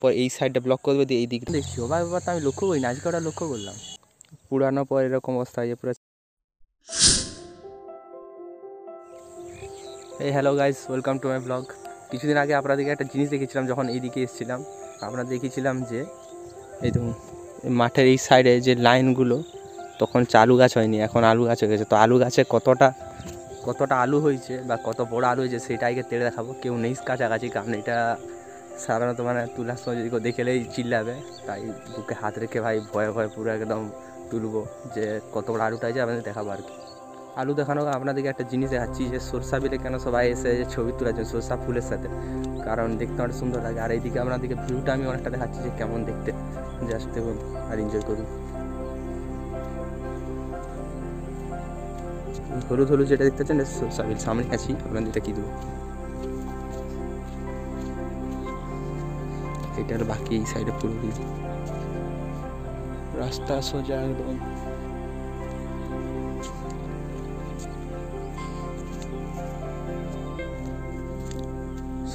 পর এই সাইডটা ব্লক করে দেবে দিয়ে এই দিকে দেখছি অবাক ব্যাপারটা আমি লক্ষ্য করি না, আজকে ওটা লক্ষ্য করলাম। পুরানোর পর এরকম অবস্থা হয়েছে পুরো। এই hello guys, welcome to my blog. কিছুদিন আগে আপনাদেরকে একটা জিনিস দেখেছিলাম যখন এইদিকে এসেছিলাম, আপনারা দেখেছিলাম যে এই দেখুন মাঠের এই সাইডে যে লাইনগুলো তখন আলু গাছ হয়নি, এখন আলু গাছ হয়ে গেছে। তো আলু গাছে কতটা আলু হয়েছে বা কত বড় আলু হয়েছে সেটা আগে তেড়ে দেখাবো। কেউ নেই কাছাকাছি, কারণ এটা সাধারণত মানে তোলার সময় যদি দেখেলেই চিল্লাবে, তাই বুকে হাত রেখে ভাই ভয়ে ভয়ে পুরো একদম তুলবো যে কত বড় আলুটা আছে আপনাদের দেখাবো আর কি। আলু দেখানো আপনাদেরকে একটা জিনিস দেখাচ্ছি যে সরষা বিলে কেন সবাই এসে ছবি তোলার জন্য সরষা ফুলের সাথে, কারণ দেখতে অনেক সুন্দর লাগে। আর এইদিকে আপনাদেরকে ভিউটা আমি অনেকটা দেখাচ্ছি যে কেমন দেখতে, জাস্ট দেখুন আর এনজয় করুন। হলুদ হলুদ যেটা দেখতে পাচ্ছেন সরষা বিল, সামনে আছি আপনাদের এটা কি দেবো, এটা হলো বাকি এই সাইডে পুরো রাস্তা সোজা একদম।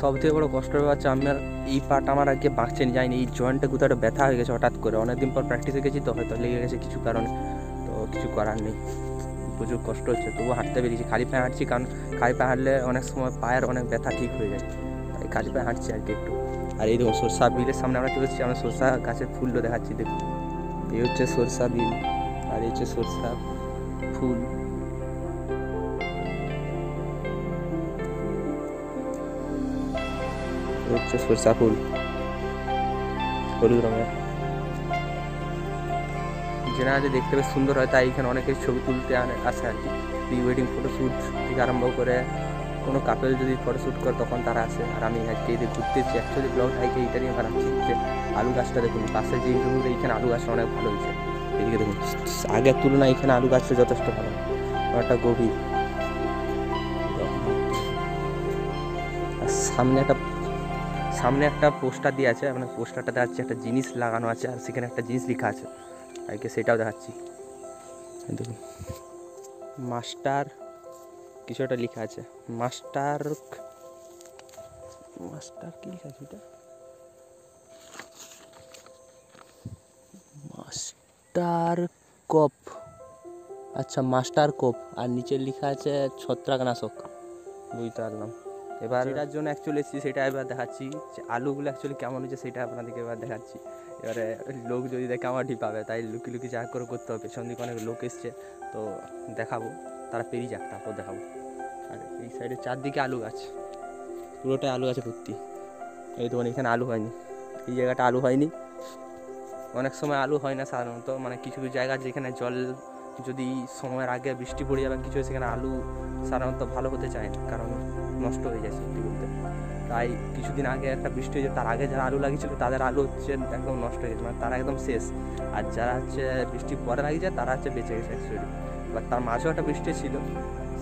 সব থেকে বড়ো কষ্ট ব্যাপার হচ্ছে আমার এই পাটা আমার আগে বাঁচছে যায়নি, এই জয়েন্টটা কোথাও একটা ব্যথা হয়ে গেছে হঠাৎ করে, অনেকদিন পর প্র্যাকটিসে গেছি তো হয়তো লেগে গেছে কিছু কারণে, তো কিছু করার নেই। প্রচুর কষ্ট হচ্ছে, তবুও হাঁটতে বেরিয়েছি, খালি পায়ে হাঁটছি, কারণ খালি পায়ে হাঁটলে অনেক সময় পায়ের অনেক ব্যথা ঠিক হয়ে যায়, তাই খালি পায়ে হাঁটছি আর কি একটু। আর এই দেখুন সরষা বিলের সামনে আমরা চলে এসেছি, আমরা সরষা গাছের ফুলও দেখাচ্ছি দেখুন। এই হচ্ছে সরষা বিল আর এই হচ্ছে সরষা ফুল। হচ্ছে সরষা ফুল হলুদ রঙের, যেটা দেখতে বেশ সুন্দর হয়, তাই এখানে অনেকের ছবি তুলতে আসে আর কি। প্রি ওয়েডিং ফটোশ্যুট থেকে আরম্ভ করে কোনো কাপেল যদি ফটোশ্যুট করে তখন তারা আসে। আর আমি আজকে এদের ঘুরতে এসেছি, অ্যাকচুয়ালি ব্লগ আজকে এইটা নিয়ে বানাচ্ছি যে আলু গাছটা দেখুন পাশে যে জমিতে, এইখানে আলু গাছটা অনেক ভালো হয়েছে। এদিকে দেখুন আগের তুলনায় এখানে আলু গাছটা যথেষ্ট ভালো, অনেকটা গভীর। আর সামনে একটা পোস্টার দিয়ে আছে, মানে পোস্টারটা দেখাচ্ছে একটা জিনিস লাগানো আছে আর সেখানে একটা জিনিস লেখা আছে, আজকে সেটাও দেখাচ্ছি। দেখুন মাস্টার কিছু একটা লেখা আছে, মাস্টার কি লেখা আছে এটা, মাস্টার কোপ, আচ্ছা মাস্টার কোপ, আর নিচে লেখা আছে ছত্রাকনাশক, বুঝতে পারলাম। এবার এটার জন্য অ্যাকচুয়ালি এসেছি সেটা এবার দেখাচ্ছি যে আলুগুলো অ্যাকচুয়ালি কেমন হয়েছে সেটা আপনাদেরকে এবার দেখাচ্ছি। এবারে লোক যদি দেখে আমার ঢি পাবে, তাই লুকিয়ে লুকিয়ে যা করে করতে হবে। পেছন দিকে অনেক লোক এসছে তো দেখাবো, তারা পেরিয়ে যাক তারপর দেখাবো। আর এই সাইডে চারদিকে আলু গাছ, পুরোটাই আলু গাছে ভর্তি। এই তো এখানে আলু হয়নি, এই জায়গাটা আলু হয়নি, অনেক সময় আলু হয় না সাধারণত, মানে কিছু কিছু জায়গা যেখানে জল যদি সময়ের আগে বৃষ্টি পড়ে যাবে কিছু, সেখানে আলু সাধারণত ভালো হতে চায় না, কারণ নষ্ট হয়ে যায় সত্যি বলতে। তাই কিছুদিন আগে একটা বৃষ্টি হয়েছে, তার আগে যারা আলু লাগিয়েছিল তাদের আলু হচ্ছে একদম নষ্ট হয়ে গেছে, মানে তারা একদম শেষ। আর যারা হচ্ছে বৃষ্টি পরে লাগিয়েছে তারা হচ্ছে বেঁচে গেছে অ্যাকচুয়ালি। এবার তার মাঝেও একটা বৃষ্টি ছিল,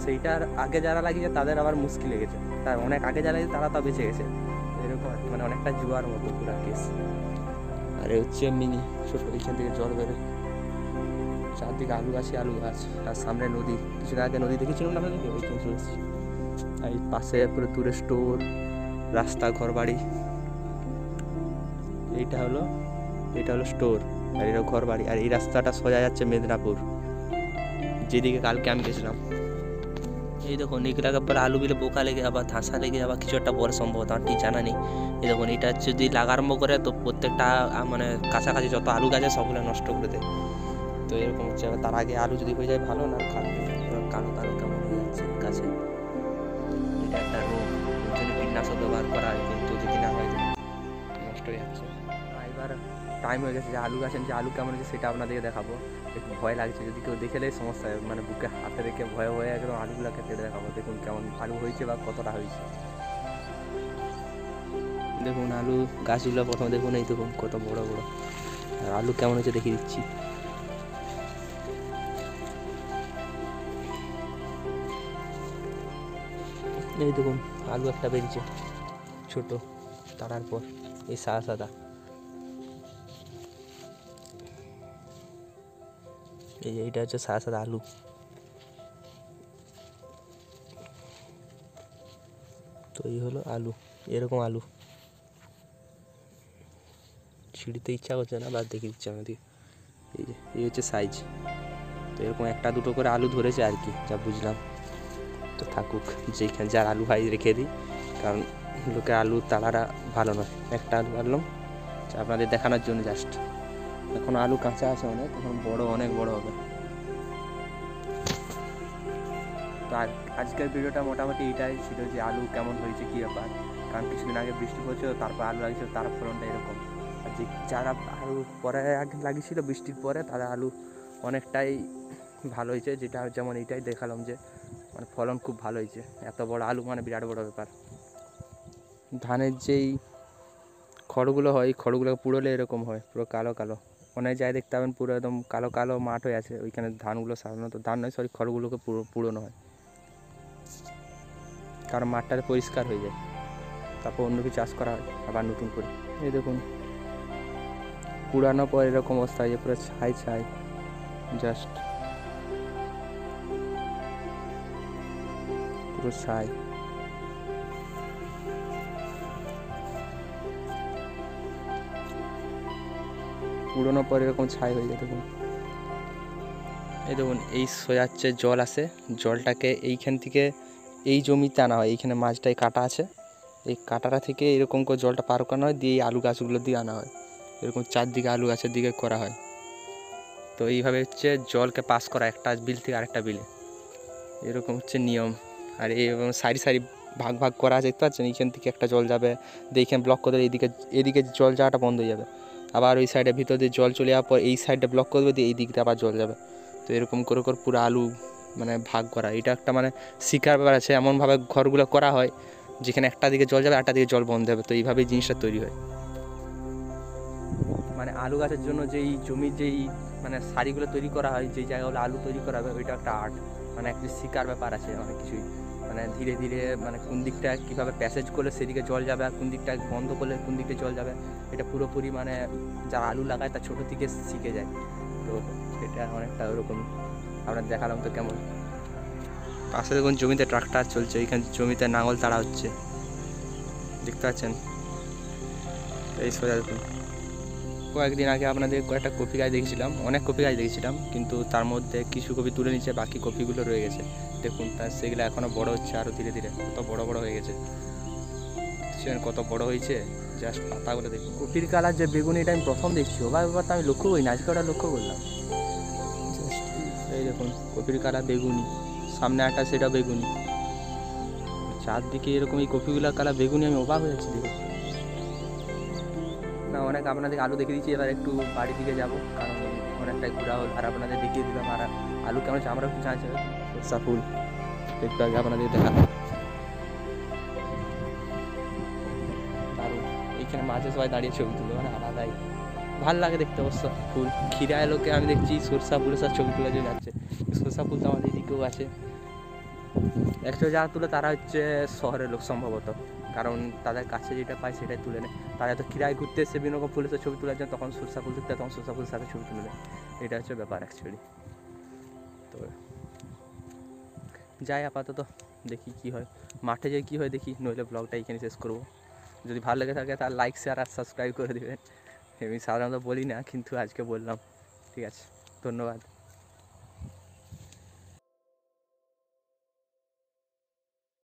সেইটার আগে যারা লাগিয়েছে তাদের আবার মুশকিল লেগেছে, তার অনেক আগে যারা লাগিয়েছে তারা তো বেঁচে গেছে, এরকম আর কি, মানে অনেকটা জুয়ার মতো পুরো কেস। আর হচ্ছে মিনি ছোটো, এইখান থেকে জল বেরোয়, চারদিকে আলু গাছই আলু গাছ, আর সামনে নদী, কিছুদিন আগে নদী দেখেছিলাম না আপনাদেরকে, ওইখানে চলে এসেছি। আর এই পাশে পুরো দূরে স্টোর, রাস্তা, ঘর বাড়ি, এইটা হলো স্টোর আর এটা ঘর বাড়ি। আর এই রাস্তাটা সোজা যাচ্ছে মেদিনীপুর, যেদিকে কালকে আমি গেছিলাম। এই দেখুন এগুলাকে পরে আলু বিলে বোকা লেগে আবার ধাঁসা লেগে আবার কিছু একটা পরে সম্ভবত, আমার ঠিক জানা নেই। এই দেখুন এটা যদি লাগা আরম্ভ করে তো প্রত্যেকটা মানে কাছাকাছি যত আলু গাছ আছে সবগুলো নষ্ট করে দেয়। তো এরকম হচ্ছে, তার আগে আলু যদি হয়ে যায় ভালো, না খারাপ কালো কালো কেমন হয়ে যাচ্ছে গাছে, এটা একটা রোগ, ওই জন্য কীটনাশক ব্যবহার করা হয়, কিন্তু যদি না হয় নষ্ট হয়ে যাচ্ছে। এবার টাইম হয়ে গেছে যে আলু গাছের যে আলু কেমন হয়েছে সেটা আপনাদেরকে দেখাবো। একটু ভয় লাগছে, যদি কেউ দেখলেই সমস্যা, মানে বুকে হাতে রেখে ভয়ে ভয়ে একদম আলুগুলোকে কেটে দেখাবো। দেখুন কেমন আলু হয়েছে বা কতটা হয়েছে। দেখুন আলু গাছগুলো প্রথমে দেখুন, এই দেখুন কত বড় বড়, আর আলু কেমন হয়েছে দেখিয়ে দিচ্ছি। এই দেখুন আলু একটা বেরিয়েছে ছোট, তাড়ার পর এই সাদা সাদা, এই যে এইটা হচ্ছে সাদা সাদা আলু। তো এই হলো আলু, এরকম আলু। ছিঁড়তে ইচ্ছা করছে না, বাদ দেখে দিচ্ছি আমাদের। এই যে এই হচ্ছে সাইজ। তো এরকম একটা দুটো করে আলু ধরেছে আর কি, যা বুঝলাম। তো থাকুক, যেইখানে যার আলু ভাই রেখে দিই, কারণ লোকের আলু তাড়াটা ভালো নয়। একটা আলু আনলাম আপনাদের দেখানোর জন্য জাস্ট। এখন আলু কাঁচা আছে অনেক, এখন বড় অনেক বড় হবে। তো আজকের ভিডিওটা মোটামুটি এটাই ছিল, যে আলু কেমন হয়েছে, কী ব্যাপার। কারণ কিছুদিন আগে বৃষ্টি পড়ছিল, তারপর আলু লাগিয়েছিল, তার ফলনটা এরকম। আর যে যারা আলু পরে আগে লাগিয়েছিল বৃষ্টির পরে, তারা আলু অনেকটাই ভালো হয়েছে। যেটা যেমন এইটাই দেখালাম যে মানে ফলন খুব ভালো হয়েছে। এত বড় আলু মানে বিরাট বড় ব্যাপার। ধানের যেই খড়গুলো হয়, এই খড়গুলো পুড়োলে এরকম হয়, পুরো কালো কালো। অনেক জায়গায় দেখতে পাবেন পুরো একদম কালো কালো মাঠ হয়ে আছে, ওইখানে ধানগুলো সাধারণত, ধান নয় সরি, খড়গুলোকে পুড়োনো হয়, কারণ মাঠটাতে পরিষ্কার হয়ে যায়, তারপর অন্য কিছু চাষ করা হয় আবার নতুন করে। এই দেখুন পুরানোর পর এরকম অবস্থা হয়ে যায়, পুরো ছাই ছাই, জাস্ট পুরো ছাই। পুরোনোর পর এরকম ছাই হয়ে যায়। দেখুন এই দেখুন, এই সোজাচ্ছে জল আসে, জলটাকে এইখান থেকে এই জমিতে আনা হয়, এইখানে মাছটাই কাটা আছে, এই কাটাটা থেকে এরকম করে জলটা পার করানো হয়, দিয়ে এই আলু গাছগুলো দিয়ে আনা হয়। এরকম চারদিকে আলু গাছের দিকে করা হয়। তো এইভাবে হচ্ছে জলকে পাস করা একটা বিল থেকে আরেকটা বিলে, এরকম হচ্ছে নিয়ম। আর এই সারি সারি ভাগ ভাগ করা আছে, দেখতে পাচ্ছেন, এইখান থেকে একটা জল যাবে, দিয়ে এইখানে ব্লক করে দেবে, এদিকে জল যাওয়াটা বন্ধ হয়ে যাবে। আবার ওই সাইডের ভিতর দিয়ে জল চলে যাওয়ার পর এই সাইডটা ব্লক করে দেবে, দিয়ে এই দিক দিয়ে আবার জল যাবে। তো এরকম করে করে পুরো আলু মানে ভাগ করা, এটা একটা মানে শিকার ব্যাপার আছে। এমনভাবে ঘরগুলো করা হয় যেখানে একটা দিকে জল যাবে, একটা দিকে জল বন্ধ হবে। তো এইভাবেই জিনিসটা তৈরি হয়। মানে আলু গাছের জন্য যেই জমির যেই মানে সারিগুলো তৈরি করা হয়, যেই জায়গাগুলো আলু তৈরি করা হবে, ওইটা একটা আর্ট, মানে একটা শিকার ব্যাপার আছে অনেক কিছুই। মানে ধীরে ধীরে মানে কোন দিকটা কীভাবে প্যাসেজ করলে সেদিকে জল যাবে, আর কোন দিকটা বন্ধ করলে কোন দিকটা জল যাবে, এটা পুরোপুরি মানে যারা আলু লাগায় তার ছোটো থেকে শিখে যায়। তো এটা অনেকটা ওরকম আমরা দেখালাম। তো কেমন পাশে দেখুন জমিতে ট্রাক্টর চলছে, এইখানে জমিতে নাঙল তাড়া হচ্ছে, দেখতে পাচ্ছেন। এই সোজা দেখুন, কয়েকদিন আগে আপনাদের কয়েকটা কপি গাছ দেখেছিলাম, অনেক কপি গাছ দেখেছিলাম, কিন্তু তার মধ্যে কিছু কপি তুলে নিচ্ছে, বাকি কপিগুলো রয়ে গেছে। দেখুন তার সেগুলো এখনও বড় হচ্ছে, আরও ধীরে ধীরে কত বড় বড় হয়ে গেছে, কত বড় হয়েছে। জাস্ট পাতাগুলো দেখুন, কপির কালার যে বেগুনি, এটা আমি প্রথম দেখছি, ওবার তো আমি লক্ষ্য করি না, আজকে ওটা লক্ষ্য করলাম। এই দেখুন কপির কালার বেগুনি, সামনে একটা সেটা বেগুনি, চারদিকে এরকম এই কপিগুলোর কালার বেগুনি, আমি অবাক হয়ে যাচ্ছি দেখুন। না অনেক আপনাদের আলু দেখে দিচ্ছি, এবার একটু বাড়ির দিকে যাবো, কারণ অনেকটাই ঘোরা হল, আর আপনাদের দেখিয়ে দিলাম। আর আলু কেমন হচ্ছে আমরাও একটু চাইছি, সরষা ফুল একটু আগে আপনাদের দেখা। দারুণ, এইখানে মাঝে সবাই দাঁড়িয়ে ছবি তুলো, মানে আলাদাই ভাল লাগে দেখতে। অবশ্য ফুল খিরা এলোকে আমি দেখছি সরষা ফুলের সাথে ছবি তুলে যে যাচ্ছে, সরষা ফুল তো আমাদের এদিকেও আছে। অ্যাকচুয়ালি যারা তুলে তারা হচ্ছে শহরের লোক সম্ভবত, কারণ তাদের কাছে যেটা পায় সেটাই তুলে নেয়। তারা তো কিরায় ঘুরতে এসে বিভিন্ন রকম ফুলের সাথে ছবি তোলার জন্য তখন সরষা ফুল দেখতে, তখন সরষা ফুলের সাথে ছবি তুলে নেয়, এটা হচ্ছে ব্যাপার অ্যাকচুয়ালি। তো যাই আপাতত, দেখি কি হয়, মাঠে যাই কী হয় দেখি, নইলে ব্লগটা এখানে শেষ করবো। যদি ভালো লেগে থাকে তাহলে লাইক শেয়ার আর সাবস্ক্রাইব করে দেবেন। আমি সাধারণত বলি না, কিন্তু আজকে বললাম। ঠিক আছে, ধন্যবাদ।